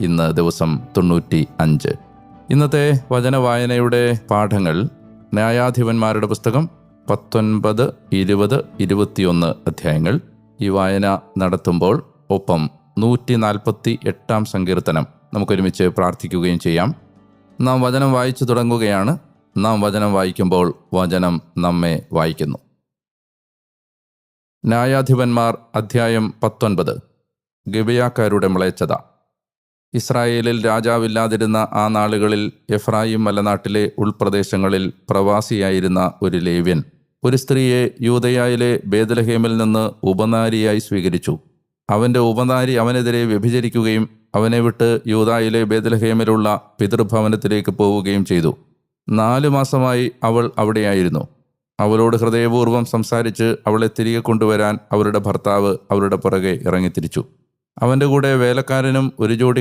ഇന്ന് ദിവസം 95. ഇന്നത്തെ വചനവായനയുടെ പാഠങ്ങൾ ന്യായാധിപന്മാരുടെ പുസ്തകം 19, 20, 21 അധ്യായങ്ങൾ. ഈ വായന നടത്തുമ്പോൾ ഒപ്പം 148 സങ്കീർത്തനം നമുക്കൊരുമിച്ച് പ്രാർത്ഥിക്കുകയും ചെയ്യാം. നാം വചനം വായിച്ചു തുടങ്ങുകയാണ്. നാം വചനം വായിക്കുമ്പോൾ വചനം നമ്മെ വായിക്കുന്നു. ന്യായാധിപന്മാർ അധ്യായം 19. ഗിബെയാക്കാരുടെ മ്ലേച്ഛത. ഇസ്രായേലിൽ രാജാവില്ലാതിരുന്ന ആ നാളുകളിൽ എഫ്രായിം മലനാട്ടിലെ ഉൾപ്രദേശങ്ങളിൽ പ്രവാസിയായിരുന്ന ഒരു ലേവ്യൻ ഒരു സ്ത്രീയെ യൂദയായിലെ ബേത്ലഹേമിൽ നിന്ന് ഉപനാരിയായി സ്വീകരിച്ചു. അവൻ്റെ ഉപനാരി അവനെതിരെ വ്യഭിചരിക്കുകയും അവനെ വിട്ട് യൂദായിലെ ബേത്ലഹേമിലുള്ള പിതൃഭവനത്തിലേക്ക് പോവുകയും ചെയ്തു. 4 മാസമായി അവൾ അവിടെയായിരുന്നു. അവളോട് ഹൃദയപൂർവ്വം സംസാരിച്ച് അവളെ തിരികെ കൊണ്ടുവരാൻ അവരുടെ ഭർത്താവ് അവരുടെ പുറകെ ഇറങ്ങിത്തിരിച്ചു. അവൻ്റെ കൂടെ വേലക്കാരനും ഒരു ജോഡി